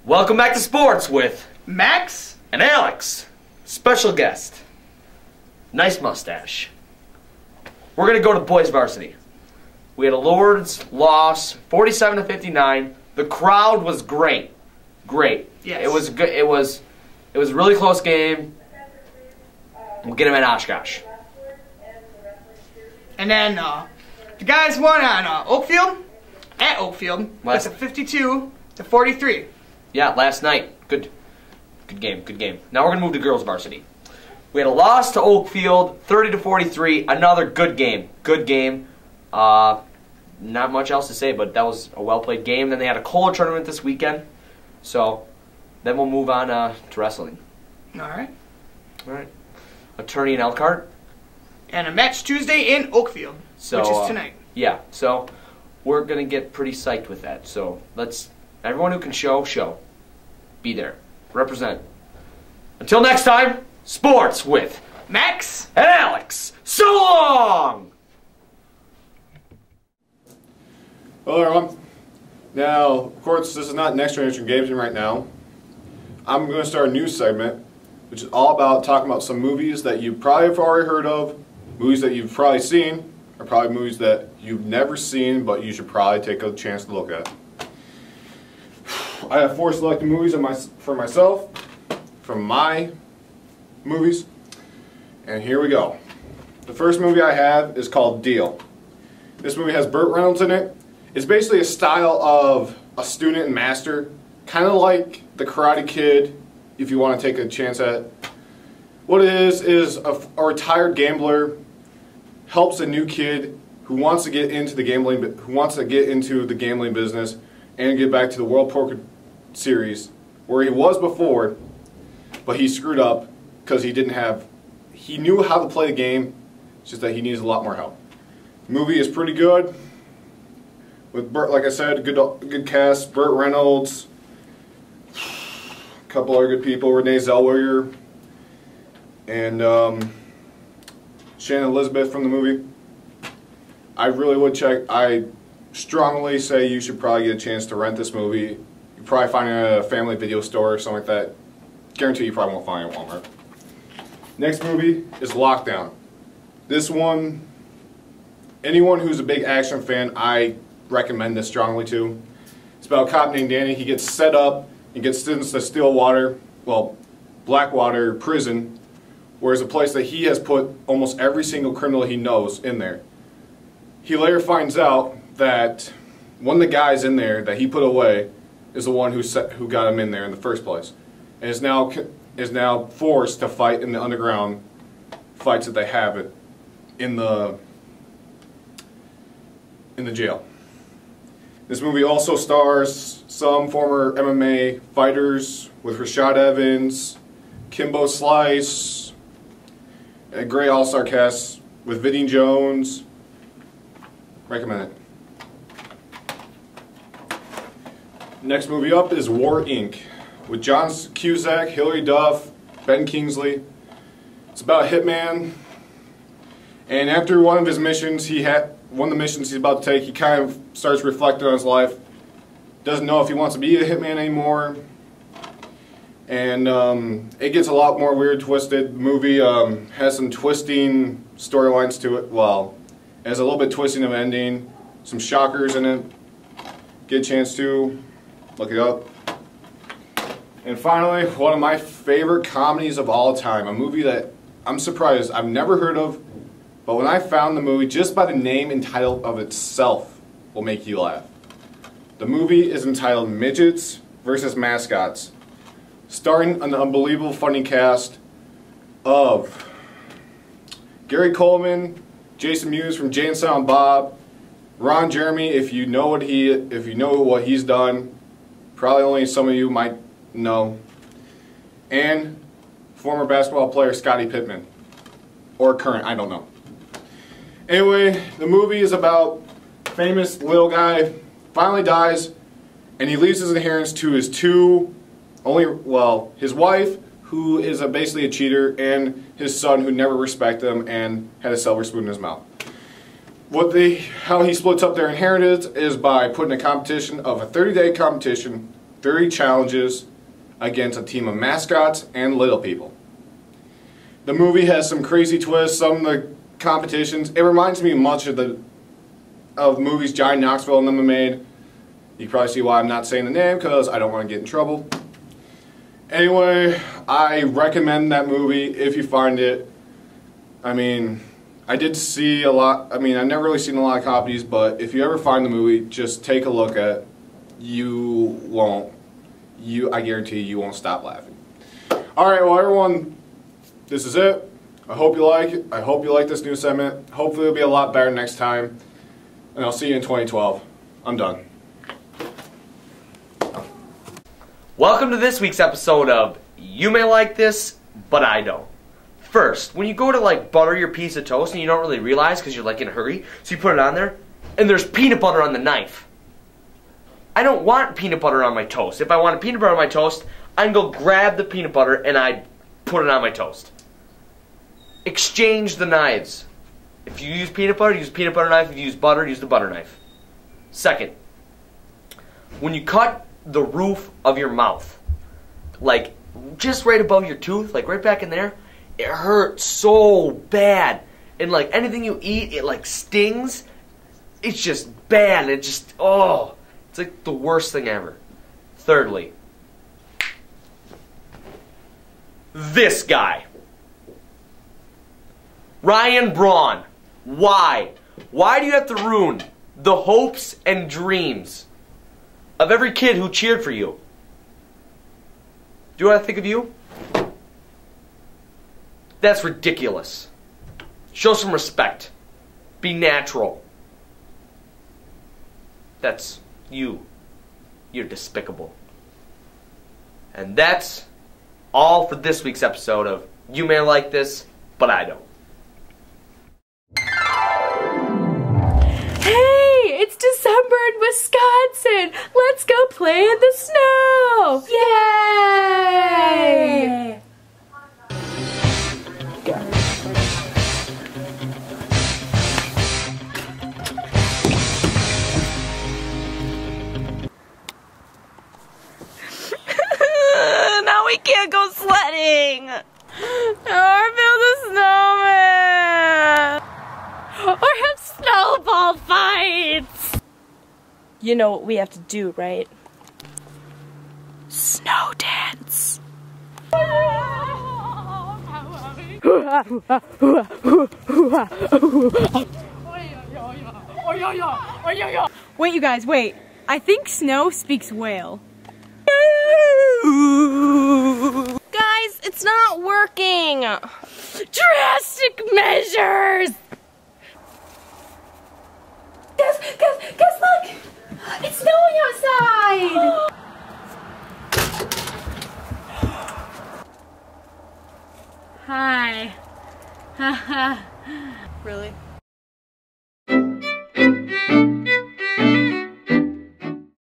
Welcome back to sports with Max and Alex. Special guest. Nice mustache. We're going to go to boys varsity. We had a Lord's loss, 47-59. The crowd was great. Great. Yes. It was good. It was a really close game. We'll get him at Oshkosh. And then the guys won on Oakfield, at Oakfield, with a 52-43. Yeah, last night. Good game. Now we're going to move to girls varsity. We had a loss to Oakfield, 30-43. Another good game. Not much else to say, but that was a well-played game. Then they had a Kohler tournament this weekend. So then we'll move on to wrestling. All right. Attorney in Elkhart. And a match Tuesday in Oakfield, which is tonight. Yeah, so we're going to get pretty psyched with that. So everyone who can show. Be there. Represent. Until next time, sports with Max and Alex. So long! Hello everyone. Now, of course, this is not Next Generation Gaming right now. I'm going to start a new segment, which is all about talking about some movies that you probably have already heard of, movies that you've probably seen, or probably movies that you've never seen, but you should probably take a chance to look at. I have 4 selected movies for myself, from my movies, and here we go. The first movie I have is called Deal. This movie has Burt Reynolds in it. It's basically a style of a student and master, kind of like The Karate Kid, if you want to take a chance at it. What it is a retired gambler helps a new kid who wants to get into the gambling business and get back to the World Poker Series where he was before, but he screwed up because he knew how to play the game, it's just that he needs a lot more help. The movie is pretty good. With Burt, like I said, good cast. Burt Reynolds, a couple other good people, Renee Zellweger, and Shannon Elizabeth from the movie. I really would check. I strongly say you should probably get a chance to rent this movie. You probably find it at a family video store or something like that. Guarantee you probably won't find it at Walmart. Next movie is Lockdown. This one, anyone who's a big action fan, I recommend this strongly to. It's about a cop named Danny. He gets set up and gets sentenced to Blackwater prison, where it's a place that he has put almost every single criminal he knows in there. He later finds out that one of the guys in there that he put away is the one who got him in there in the first place, and is now forced to fight in the underground fights that they have in the jail. This movie also stars some former MMA fighters with Rashad Evans, Kimbo Slice, a great all-star cast with Vinnie Jones. Recommend it. Next movie up is War Inc. with John Cusack, Hilary Duff, Ben Kingsley. It's about a hitman, and after one of the missions he's about to take, he kind of starts reflecting on his life. Doesn't know if he wants to be a hitman anymore, and it gets a lot more weird, twisted. The movie has some twisting storylines to it. Well, it has a little bit twisting of ending, some shockers in it. Get a chance to look it up. And finally, one of my favorite comedies of all time, a movie that I'm surprised I've never heard of, but when I found the movie, just by the name and title of itself will make you laugh. The movie is entitled Midgets vs. Mascots, starring an unbelievable funny cast of Gary Coleman, Jason Mewes from Jay and Silent Bob, Ron Jeremy, if you know what he's done, probably only some of you might know, and former basketball player Scottie Pippen, or current, I don't know. Anyway, the movie is about a famous little guy finally dies, and he leaves his inheritance to his his wife, who is basically a cheater, and his son, who never respected him and had a silver spoon in his mouth. How he splits up their inheritance is by putting a competition of a 30-day competition, 30 challenges against a team of mascots and little people. The movie has some crazy twists, some of the competitions. It reminds me much of movies Johnny Knoxville and them have made. You can probably see why I'm not saying the name, because I don't want to get in trouble. Anyway, I recommend that movie if you find it. I mean, I did see a lot. I mean, I've never really seen a lot of copies, but if you ever find the movie, just take a look at it. You won't. I guarantee you won't stop laughing. Alright, well everyone, this is it. I hope you like it. I hope you like this new segment. Hopefully it'll be a lot better next time. And I'll see you in 2012. I'm done. Welcome to this week's episode of You May Like This, But I Don't. First, when you go to like butter your piece of toast and you don't really realize because you're like in a hurry, so you put it on there, and there's peanut butter on the knife. I don't want peanut butter on my toast. If I want peanut butter on my toast, I can go grab the peanut butter and I put it on my toast. Exchange the knives. If you use peanut butter, use a peanut butter knife. If you use butter, use the butter knife. Second, when you cut the roof of your mouth, like just right above your tooth, like right back in there, it hurts so bad. And like anything you eat, it like stings. It's just bad. It just, oh. It's like the worst thing ever. Thirdly, this guy. Ryan Braun. Why? Why do you have to ruin the hopes and dreams of every kid who cheered for you? Do you know what I think of you? That's ridiculous. Show some respect. Be natural. That's you. You're despicable. And that's all for this week's episode of You May Like This, But I Don't. Hey, it's December in Wisconsin. Let's go play in the snow. Yay! Now we can't go sledding. Or build a snowman. Or have snowball fights. You know what we have to do, right? Snow dance. Wait, you guys, wait. I think Snow speaks whale. Guys, it's not working. Drastic measures! Guys, look! It's snowing outside! Hi. Really?